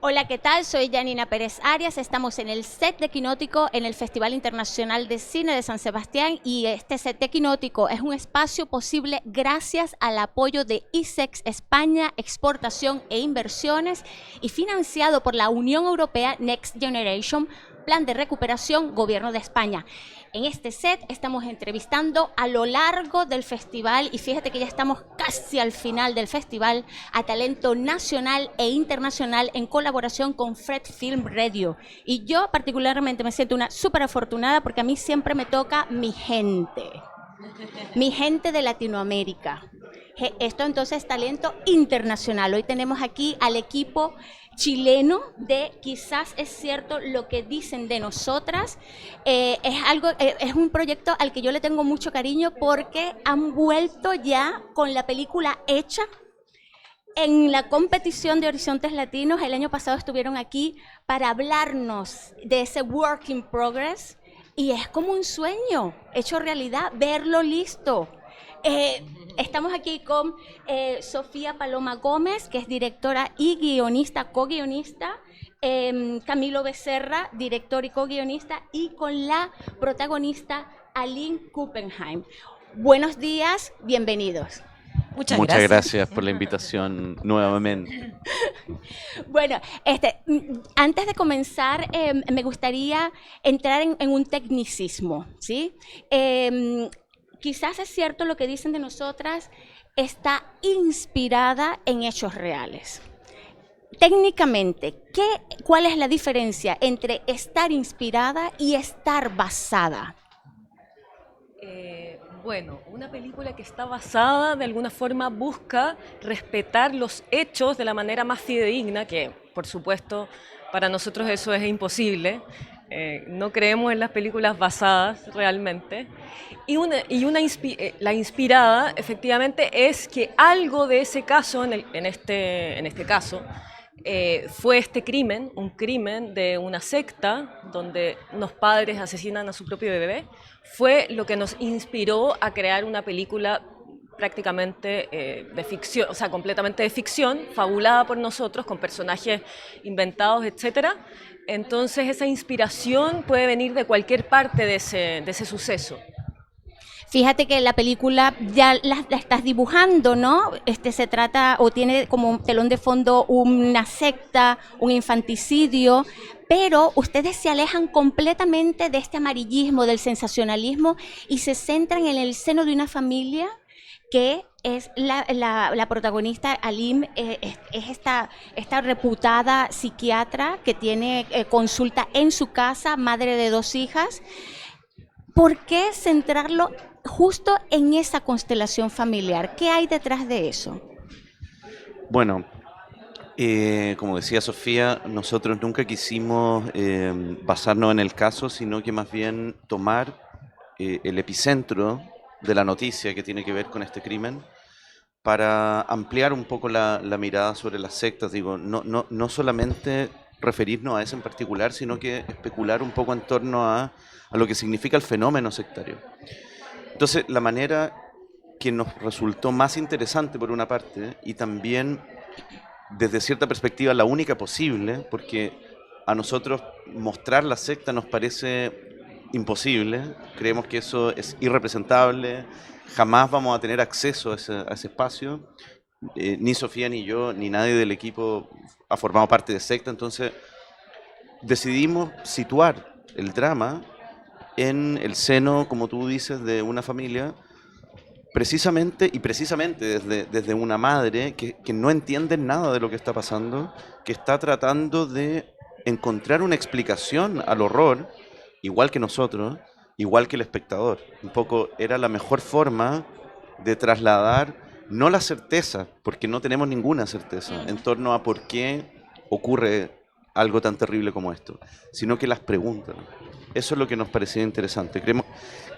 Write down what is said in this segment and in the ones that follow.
Hola, ¿qué tal? Soy Janina Pérez Arias. Estamos en el set de Quinótico en el Festival Internacional de Cine de San Sebastián y este set de Quinótico es un espacio posible gracias al apoyo de ISEX España, Exportación e Inversiones y financiado por la Unión Europea Next Generation, Plan de Recuperación, Gobierno de España. En este set estamos entrevistando a lo largo del festival y fíjate que ya estamos casi al final del festival a talento nacional e internacional en colaboración con Fred Film Radio. Y yo particularmente me siento una súper afortunada porque a mí siempre me toca mi gente de Latinoamérica. Esto entonces es talento internacional. Hoy tenemos aquí al equipo chileno de Quizás es cierto lo que dicen de nosotras. Es un proyecto al que yo le tengo mucho cariño porque han vuelto ya con la película hecha. En la competición de Horizontes Latinos, el año pasado estuvieron aquí para hablarnos de ese work in progress y es como un sueño hecho realidad, verlo listo. Estamos aquí con Sofía Paloma Gómez, que es directora y guionista, co-guionista, Camilo Becerra, director y co-guionista, y con la protagonista Aline Kuppenheim. Buenos días, bienvenidos. Muchas gracias por la invitación nuevamente. Bueno, antes de comenzar, me gustaría entrar en un tecnicismo, ¿sí? Quizás es cierto lo que dicen de nosotras, está inspirada en hechos reales. Técnicamente, ¿cuál es la diferencia entre estar inspirada y estar basada? Bueno, una película que está basada de alguna forma busca respetar los hechos de la manera más fidedigna, que por supuesto para nosotros eso es imposible. No creemos en las películas basadas realmente. La inspirada efectivamente es que algo de ese caso, en este caso, fue este crimen, un crimen de una secta donde unos padres asesinan a su propio bebé, fue lo que nos inspiró a crear una película prácticamente de ficción, o sea, completamente de ficción, fabulada por nosotros, con personajes inventados, etcétera. Entonces esa inspiración puede venir de cualquier parte de ese suceso. Fíjate que la película ya la estás dibujando, ¿no? Se trata o tiene como telón de fondo una secta, un infanticidio, pero ustedes se alejan completamente de este amarillismo, del sensacionalismo y se centran en el seno de una familia que es la protagonista, Aline, es esta reputada psiquiatra que tiene consulta en su casa, madre de 2 hijas. ¿Por qué centrarlo justo en esa constelación familiar? ¿Qué hay detrás de eso? Bueno, como decía Sofía, nosotros nunca quisimos basarnos en el caso, sino que más bien tomar el epicentro de la noticia que tiene que ver con este crimen para ampliar un poco la mirada sobre las sectas. Digo, no solamente referirnos a eso en particular, sino que especular un poco en torno a lo que significa el fenómeno sectario. Entonces, la manera que nos resultó más interesante por una parte y también desde cierta perspectiva la única posible, porque a nosotros mostrar la secta nos parece imposible, creemos que eso es irrepresentable, jamás vamos a tener acceso a ese espacio, ni Sofía ni yo, ni nadie del equipo ha formado parte de secta, entonces decidimos situar el drama en el seno, como tú dices, de una familia, precisamente desde una madre que no entiende nada de lo que está pasando, que está tratando de encontrar una explicación al horror, igual que nosotros, igual que el espectador. Un poco era la mejor forma de trasladar, no la certeza, porque no tenemos ninguna certeza en torno a por qué ocurre algo tan terrible como esto, sino que las preguntas. Eso es lo que nos parecía interesante.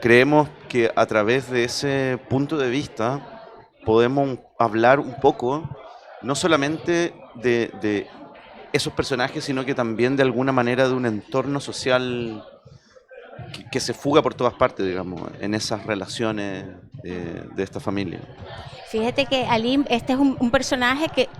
Creemos que a través de ese punto de vista podemos hablar un poco, no solamente de esos personajes, sino que también de alguna manera de un entorno social que se fuga por todas partes, digamos, en esas relaciones de esta familia. Fíjate que Aline, este es un personaje que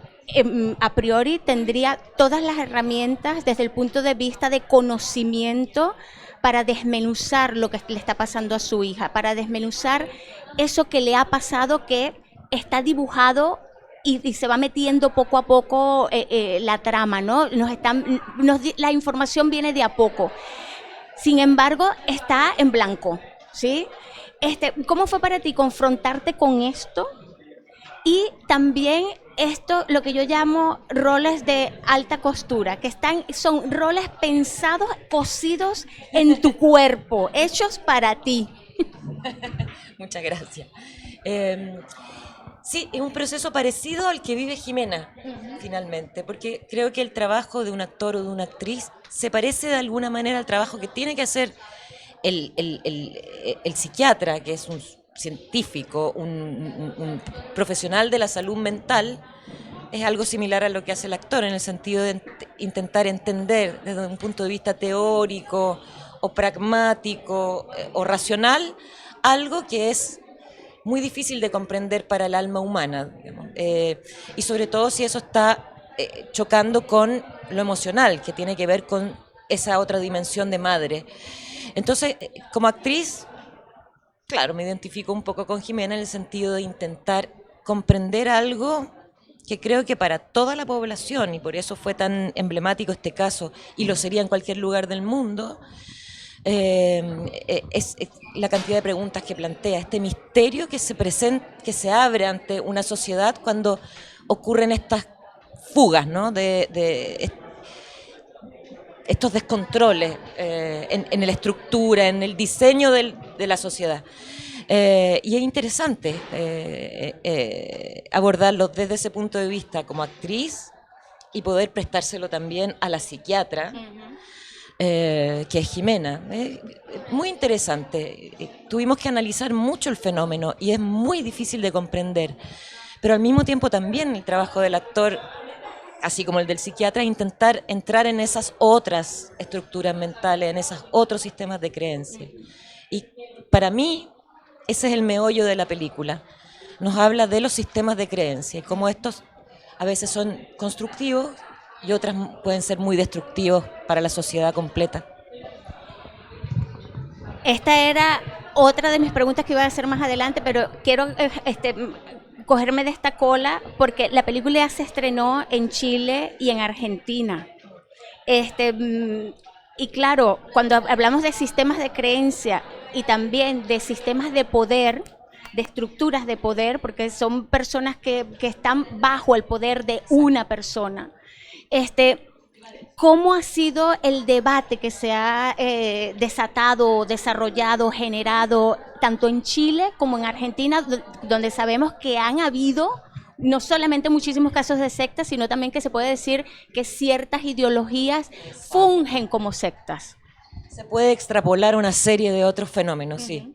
a priori tendría todas las herramientas desde el punto de vista de conocimiento para desmenuzar lo que le está pasando a su hija, para desmenuzar eso que le ha pasado, que está dibujado y se va metiendo poco a poco la trama, ¿no? La información viene de a poco. Sin embargo, está en blanco, ¿sí? ¿Cómo fue para ti confrontarte con esto? Y también esto, lo que yo llamo roles de alta costura, que son roles pensados, cosidos en tu cuerpo, hechos para ti. Muchas gracias. Sí, es un proceso parecido al que vive Jimena, finalmente, porque creo que el trabajo de un actor o de una actriz se parece de alguna manera al trabajo que tiene que hacer el psiquiatra, que es un científico, un profesional de la salud mental. Es algo similar a lo que hace el actor, en el sentido de intentar entender desde un punto de vista teórico o pragmático o racional algo que es muy difícil de comprender para el alma humana, digamos. Y sobre todo si eso está chocando con lo emocional, que tiene que ver con esa otra dimensión de madre. Entonces, como actriz, claro, me identifico un poco con Jimena en el sentido de intentar comprender algo que creo que para toda la población, y por eso fue tan emblemático este caso, y lo sería en cualquier lugar del mundo, es la cantidad de preguntas que plantea, este misterio que que se abre ante una sociedad cuando ocurren estas fugas, ¿no? de estos descontroles en la estructura, en el diseño de la sociedad. Y es interesante abordarlo desde ese punto de vista como actriz y poder prestárselo también a la psiquiatra, que es Jimena. Muy interesante. Tuvimos que analizar mucho el fenómeno y es muy difícil de comprender, pero al mismo tiempo también el trabajo del actor, así como el del psiquiatra, intentar entrar en esas otras estructuras mentales, en esos otros sistemas de creencia. Y para mí, ese es el meollo de la película. Nos habla de los sistemas de creencia y cómo estos a veces son constructivos y otras pueden ser muy destructivos para la sociedad completa. Esta era otra de mis preguntas que iba a hacer más adelante, pero quiero cogerme de esta cola porque la película ya se estrenó en Chile y en Argentina. Y claro, cuando hablamos de sistemas de creencia y también de sistemas de poder, de estructuras de poder, porque son personas que están bajo el poder de una persona, ¿cómo ha sido el debate que se ha desatado, desarrollado, generado, tanto en Chile como en Argentina, donde sabemos que han habido no solamente muchísimos casos de sectas, sino también que se puede decir que ciertas ideologías fungen como sectas? Se puede extrapolar una serie de otros fenómenos, sí.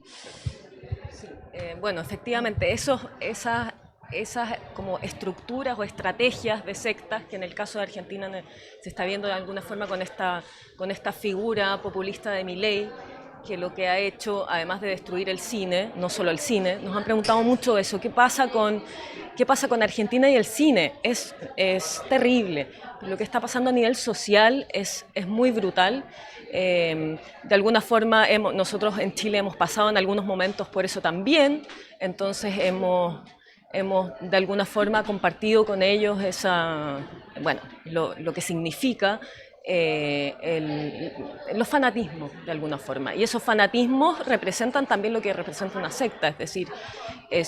Bueno, efectivamente, esas como estructuras o estrategias de sectas, que en el caso de Argentina se está viendo de alguna forma con esta figura populista de Milei, que lo que ha hecho, además de destruir el cine, no solo el cine, nos han preguntado mucho eso, ¿qué pasa con Argentina y el cine? Es terrible. Lo que está pasando a nivel social es muy brutal. De alguna forma, nosotros en Chile hemos pasado en algunos momentos por eso también, entonces hemos de alguna forma compartido con ellos lo que significa los fanatismos, de alguna forma. Y esos fanatismos representan también lo que representa una secta, es decir,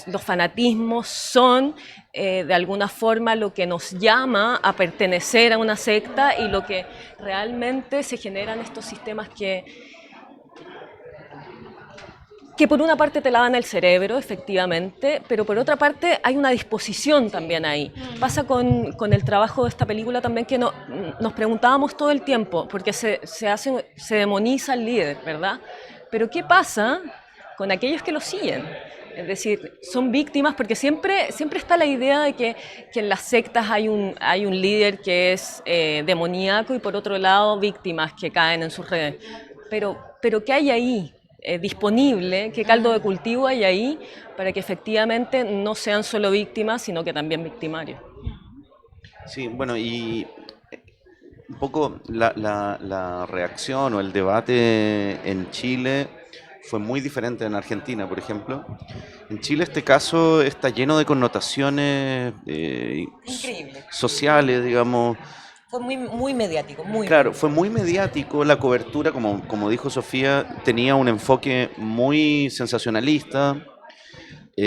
los fanatismos son de alguna forma lo que nos llama a pertenecer a una secta y lo que realmente se generan estos sistemas que por una parte te lavan el cerebro, efectivamente, pero por otra parte hay una disposición también ahí. Pasa con el trabajo de esta película también que nos preguntábamos todo el tiempo, porque se demoniza al líder, ¿verdad? Pero ¿qué pasa con aquellos que lo siguen? Es decir, son víctimas porque siempre está la idea de que en las sectas hay un líder que es demoníaco y por otro lado víctimas que caen en sus redes. Pero ¿qué hay ahí? Disponible, qué caldo de cultivo hay ahí para que efectivamente no sean solo víctimas, sino que también victimarios. Sí, bueno, y un poco la reacción o el debate en Chile fue muy diferente en Argentina, por ejemplo. En Chile este caso está lleno de connotaciones Increíble. sociales, digamos. Fue muy, muy mediático, muy, Claro, muy. fue muy mediático la cobertura, como dijo Sofía, tenía un enfoque muy sensacionalista,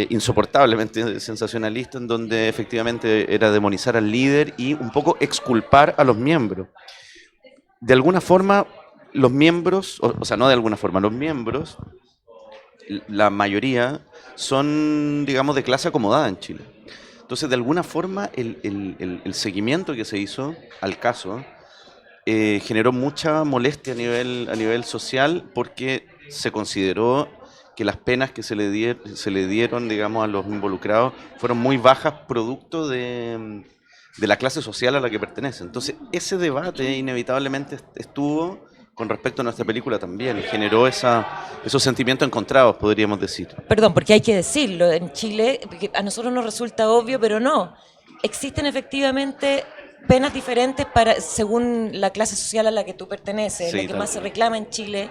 insoportablemente sensacionalista, en donde efectivamente era demonizar al líder y un poco exculpar a los miembros. De alguna forma, los miembros, o sea, no de alguna forma, los miembros, la mayoría, son, digamos, de clase acomodada en Chile. Entonces, de alguna forma, el seguimiento que se hizo al caso generó mucha molestia a nivel social porque se consideró que las penas que se le dieron, digamos, a los involucrados fueron muy bajas producto de la clase social a la que pertenece. Entonces, ese debate inevitablemente estuvo con respecto a nuestra película también, generó esos sentimientos encontrados, podríamos decir. Perdón, porque hay que decirlo, en Chile, porque a nosotros nos resulta obvio, pero no. Existen efectivamente penas diferentes según la clase social a la que tú perteneces. Sí, Lo que tal más se cual. reclama en Chile,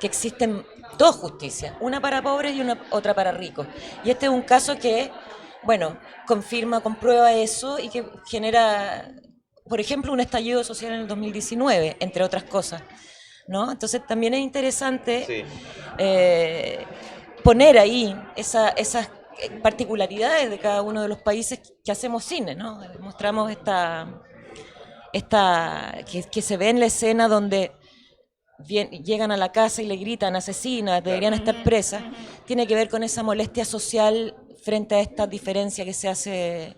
que existen dos justicias, una para pobres y otra para ricos. Y este es un caso que, bueno, confirma, comprueba eso y que genera, por ejemplo, un estallido social en el 2019, entre otras cosas, ¿no? Entonces también es interesante Sí. eh, poner ahí esas particularidades de cada uno de los países que hacemos cine, ¿no? Mostramos que se ve en la escena donde llegan a la casa y le gritan asesinas, deberían estar presas, tiene que ver con esa molestia social frente a esta diferencia que se hace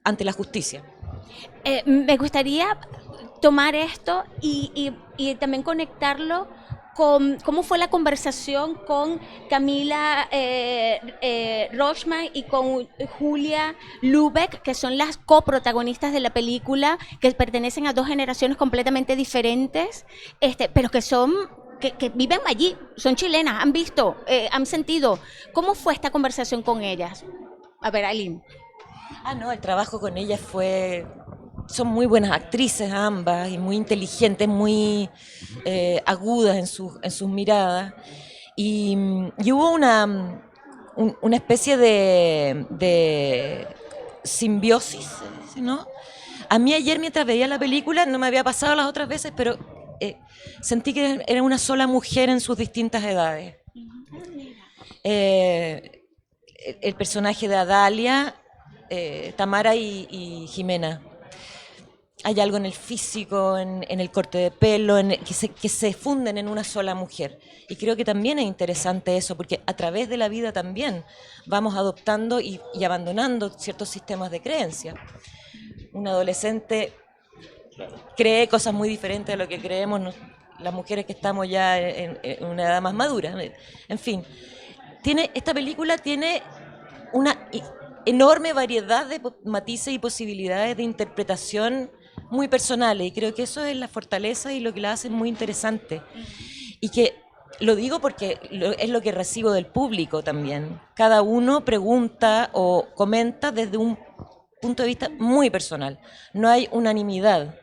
ante la justicia. Me gustaría tomar esto y también conectarlo con cómo fue la conversación con Camila Rochman y con Julia Lubeck, que son las coprotagonistas de la película, que pertenecen a dos generaciones completamente diferentes, pero que viven allí, son chilenas, han visto, han sentido. ¿Cómo fue esta conversación con ellas? A ver, Aline. Ah, no, el trabajo con ellas son muy buenas actrices ambas y muy inteligentes, muy agudas en sus miradas. Y hubo una especie de simbiosis, ¿no? A mí ayer mientras veía la película, no me había pasado las otras veces, pero sentí que era una sola mujer en sus distintas edades. El personaje de Adalia, Tamara y Jimena. Hay algo en el físico, en el corte de pelo, que se funden en una sola mujer. Y creo que también es interesante eso, porque a través de la vida también vamos adoptando y abandonando ciertos sistemas de creencia. Un adolescente cree cosas muy diferentes a lo que creemos las mujeres que estamos ya en una edad más madura. En fin, esta película tiene una enorme variedad de matices y posibilidades de interpretación muy personales, y creo que eso es la fortaleza y lo que la hace muy interesante. Y que lo digo porque es lo que recibo del público también. Cada uno pregunta o comenta desde un punto de vista muy personal. No hay unanimidad.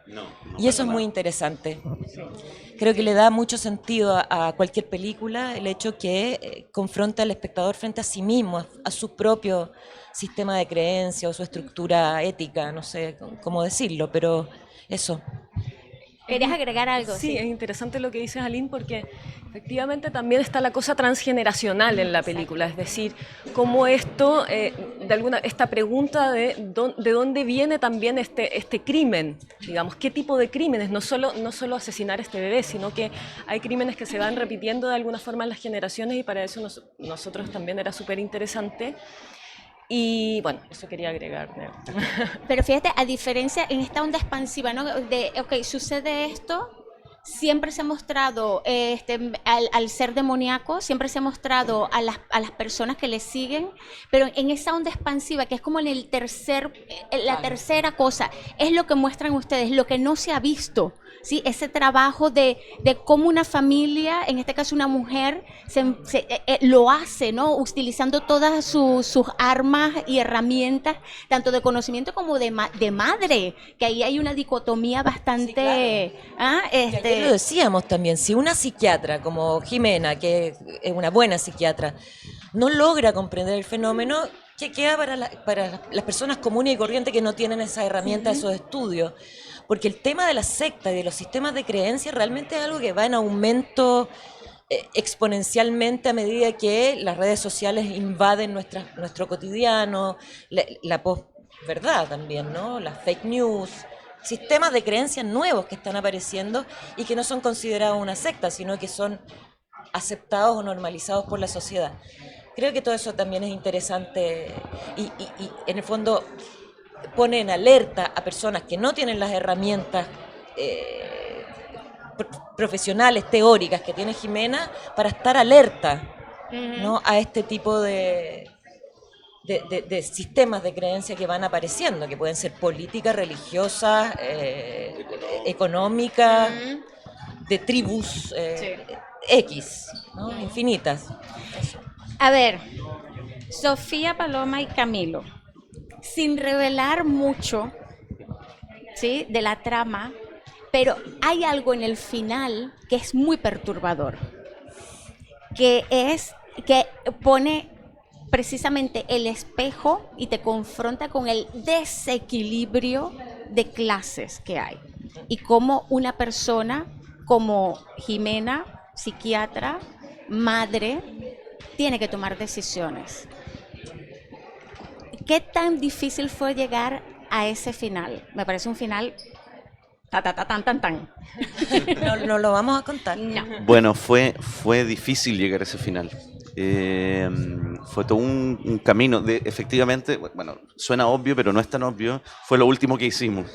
Y eso es muy interesante. Creo que le da mucho sentido a cualquier película el hecho que confronta al espectador frente a sí mismo, a su propio sistema de creencia o su estructura ética, no sé cómo decirlo, pero eso. ¿Querías agregar algo? Sí, es interesante lo que dices, Aline, porque efectivamente también está la cosa transgeneracional en la película, es decir, cómo esto, esta pregunta de dónde viene también este crimen, digamos, qué tipo de crímenes, no solo asesinar a este bebé, sino que hay crímenes que se van repitiendo de alguna forma en las generaciones, y para eso nosotros también era súper interesante. Y bueno, eso quería agregar. Pero fíjate, a diferencia en esta onda expansiva, ¿no? Ok, sucede esto, siempre se ha mostrado, al ser demoníaco, siempre se ha mostrado a las personas que le siguen, pero en esa onda expansiva, que es como en la tercera cosa, es lo que muestran ustedes, lo que no se ha visto, ¿sí? Ese trabajo de cómo una familia, en este caso una mujer, lo hace, ¿no? Utilizando todas sus armas y herramientas, tanto de conocimiento como de madre, que ahí hay una dicotomía bastante... Sí, claro. Que ayer lo decíamos también, si una psiquiatra como Jimena, que es una buena psiquiatra, no logra comprender el fenómeno, ¿qué queda para las personas comunes y corrientes que no tienen esa herramienta, esos estudios? Porque el tema de la secta y de los sistemas de creencias realmente es algo que va en aumento exponencialmente a medida que las redes sociales invaden nuestro cotidiano, la posverdad también, ¿no? Las fake news, sistemas de creencias nuevos que están apareciendo y que no son considerados una secta, sino que son aceptados o normalizados por la sociedad. Creo que todo eso también es interesante y en el fondo pone en alerta a personas que no tienen las herramientas profesionales, teóricas que tiene Jimena para estar alerta, ¿no? A este tipo de sistemas de creencia que van apareciendo, que pueden ser políticas, religiosas, económicas, de tribus X, ¿no? Infinitas. Eso. A ver, Sofía, Paloma y Camilo, sin revelar mucho, ¿sí?, de la trama, pero hay algo en el final que es muy perturbador, que pone precisamente el espejo y te confronta con el desequilibrio de clases que hay y cómo una persona como Jimena, psiquiatra, madre, tiene que tomar decisiones. ¿Qué tan difícil fue llegar a ese final? Me parece un final tan. No lo vamos a contar. No. Bueno, fue difícil llegar a ese final. Fue todo un camino. Efectivamente, bueno, suena obvio, pero no es tan obvio. Fue lo último que hicimos.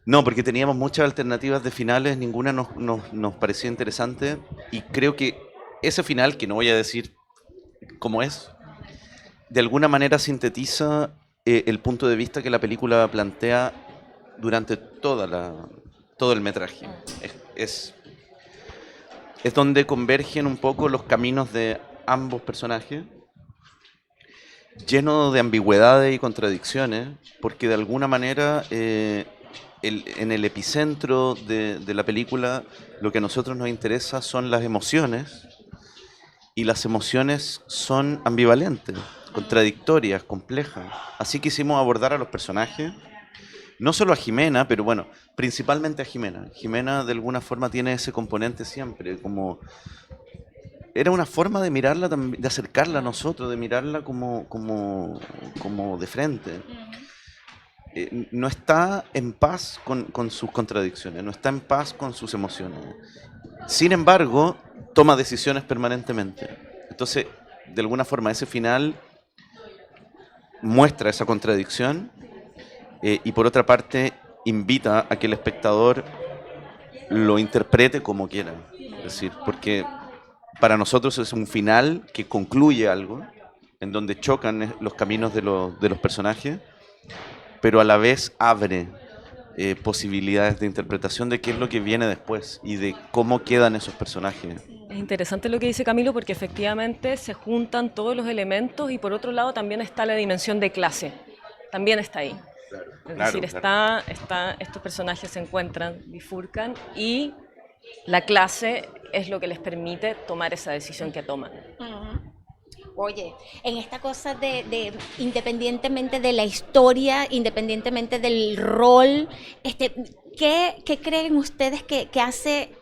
No, porque teníamos muchas alternativas de finales, ninguna nos parecía interesante. Y creo que ese final, que no voy a decir cómo es, de alguna manera sintetiza el punto de vista que la película plantea durante todo el metraje. Es donde convergen un poco los caminos de ambos personajes, lleno de ambigüedades y contradicciones, porque de alguna manera en el epicentro de la película lo que a nosotros nos interesa son las emociones, y las emociones son ambivalentes, contradictorias, complejas. Así quisimos abordar a los personajes, no solo a Jimena, pero bueno, principalmente a Jimena. Jimena de alguna forma tiene ese componente siempre, como era una forma de mirarla, de acercarla a nosotros, de mirarla como de frente. No está en paz con sus contradicciones, no está en paz con sus emociones. Sin embargo, toma decisiones permanentemente. Entonces, de alguna forma, ese final muestra esa contradicción y por otra parte invita a que el espectador lo interprete como quiera. Es decir, porque para nosotros es un final que concluye algo, en donde chocan los caminos de los personajes, pero a la vez abre posibilidades de interpretación de qué es lo que viene después y de cómo quedan esos personajes. Es interesante lo que dice Camilo porque efectivamente se juntan todos los elementos y por otro lado también está la dimensión de clase, también está ahí. Es decir, estos personajes se encuentran, bifurcan y la clase es lo que les permite tomar esa decisión que toman. Oye, en esta cosa de independientemente de la historia, independientemente del rol, ¿qué creen ustedes que hace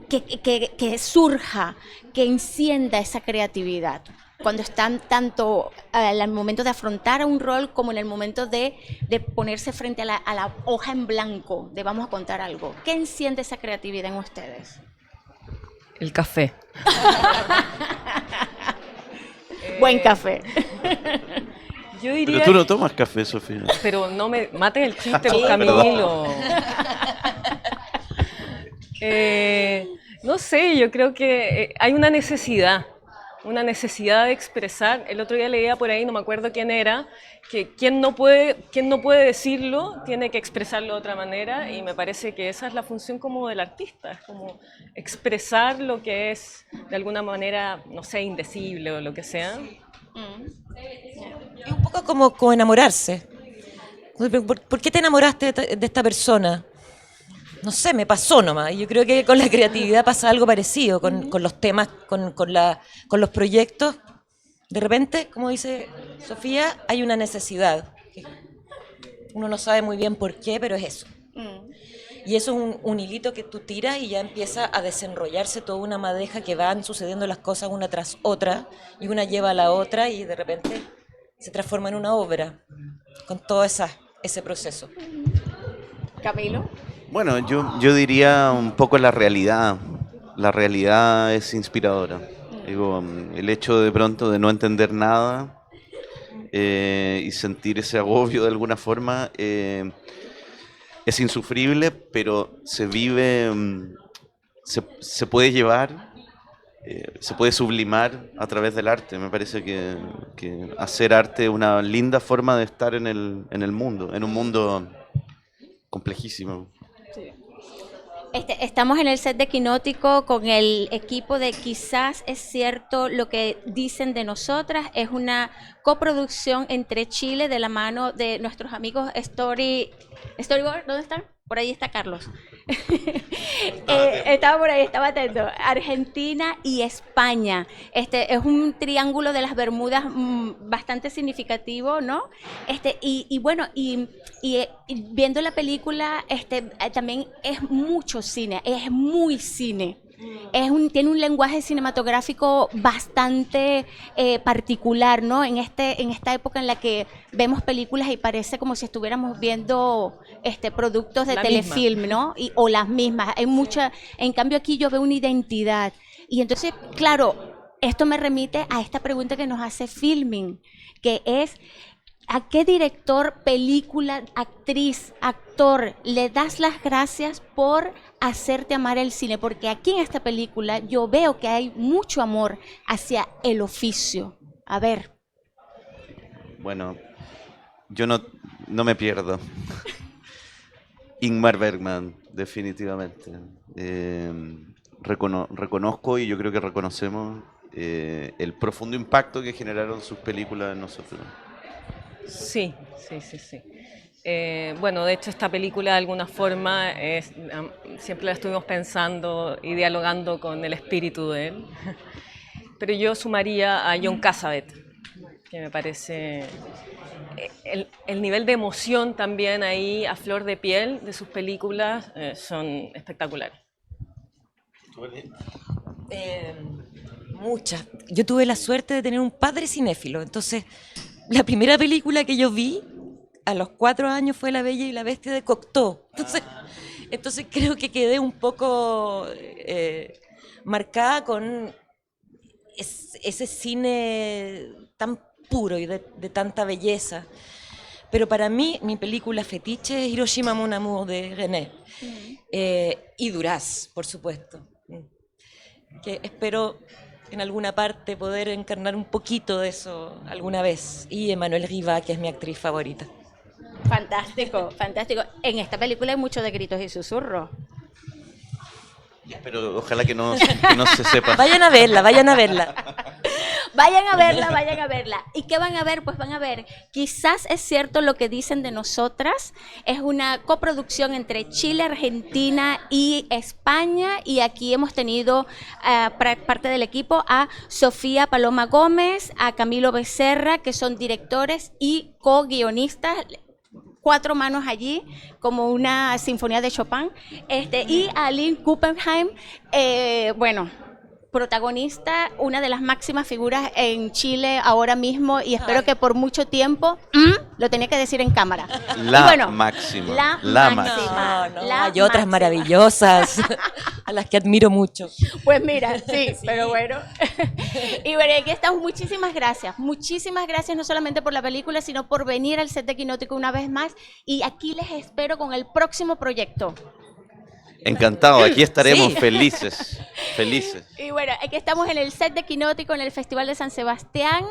que surja, que encienda esa creatividad? Cuando están tanto al momento de afrontar un rol como en el momento de ponerse frente a la hoja en blanco, de vamos a contar algo. ¿Qué enciende esa creatividad en ustedes? El café. Buen café. Yo diría, Pero tú no tomas café, Sofía. pero no me mates el chiste, Sí, pues, Camilo. No sé, yo creo que hay una necesidad de expresar. El otro día leía por ahí, no me acuerdo quién era, que quien no puede decirlo tiene que expresarlo de otra manera, y me parece que esa es la función como del artista, es como expresar lo que es de alguna manera, no sé, indecible o lo que sea. Es un poco como enamorarse. ¿Por qué te enamoraste de esta persona? No sé, me pasó nomás. Y yo creo que con la creatividad pasa algo parecido, con los temas, con los proyectos. De repente, como dice Sofía, hay una necesidad. Uno no sabe muy bien por qué, pero es eso. Y eso es un hilito que tú tiras y ya empieza a desenrollarse toda una madeja que van sucediendo las cosas una tras otra, y una lleva a la otra y de repente se transforma en una obra, con todo ese proceso. Camilo. Bueno, yo diría un poco la realidad. La realidad es inspiradora. Digo, el hecho de pronto de no entender nada y sentir ese agobio de alguna forma es insufrible, pero se vive, se puede llevar, se puede sublimar a través del arte. Me parece que hacer arte es una linda forma de estar en el mundo, en un mundo complejísimo. Estamos en el set de Quinótico con el equipo de Quizás es cierto lo que dicen de nosotras. Es una coproducción entre Chile de la mano de nuestros amigos Storyboard. ¿Dónde están? Por ahí está Carlos. Estaba por ahí, estaba atento. Argentina y España. Es un triángulo de las Bermudas bastante significativo, ¿no? Y bueno, y viendo la película, también es mucho cine, es muy cine. Tiene un lenguaje cinematográfico bastante particular, ¿no? En esta época en la que vemos películas y parece como si estuviéramos viendo productos de telefilm, ¿no? O las mismas. En cambio aquí yo veo una identidad. Y entonces, claro, esto me remite a esta pregunta que nos hace Filming, que es: ¿a qué director, película, actriz, actor le das las gracias por hacerte amar el cine? Porque aquí en esta película yo veo que hay mucho amor hacia el oficio. A ver. Bueno, yo no me pierdo. Ingmar Bergman, definitivamente. Reconozco, y yo creo que reconocemos el profundo impacto que generaron sus películas en nosotros. Sí. Bueno, de hecho esta película de alguna forma siempre la estuvimos pensando y dialogando con el espíritu de él, pero yo sumaría a John Cassavetes, que me parece el nivel de emoción también ahí a flor de piel de sus películas son espectaculares. Muchas. Yo tuve la suerte de tener un padre cinéfilo, entonces la primera película que yo vi a los 4 años fue La Bella y la Bestia de Cocteau. Entonces creo que quedé un poco marcada con ese cine tan puro y de tanta belleza. Pero para mí, mi película fetiche es Hiroshima Mon Amour de René. Y Duras, por supuesto. Que espero en alguna parte poder encarnar un poquito de eso alguna vez. Y Emmanuelle Riva, que es mi actriz favorita. Fantástico. En esta película hay mucho de gritos y susurros. Pero ojalá que no se sepa. Vayan a verla. Vayan a verla. ¿Y qué van a ver? Pues van a ver Quizás es cierto lo que dicen de nosotras. Es una coproducción entre Chile, Argentina y España. Y aquí hemos tenido parte del equipo a Sofía Paloma Gómez, a Camilo Becerra, que son directores y co-guionistas. 4 manos allí, como una sinfonía de Chopin, y a Aline Kuppenheim, protagonista, una de las máximas figuras en Chile ahora mismo, y espero que por mucho tiempo, lo tenía que decir en cámara. La máxima. No, hay otras maravillosas. a las que admiro mucho. Pues mira, sí, pero bueno. Y bueno, aquí estamos. Muchísimas gracias no solamente por la película, sino por venir al set de Quinótico una vez más. Y aquí les espero con el próximo proyecto. Encantado, aquí estaremos Sí. felices, felices. Y bueno, aquí estamos en el set de Quinótico, en el Festival de San Sebastián,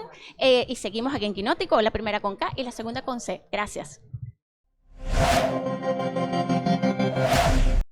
y seguimos aquí en Quinótico, la primera con K y la segunda con C. Gracias.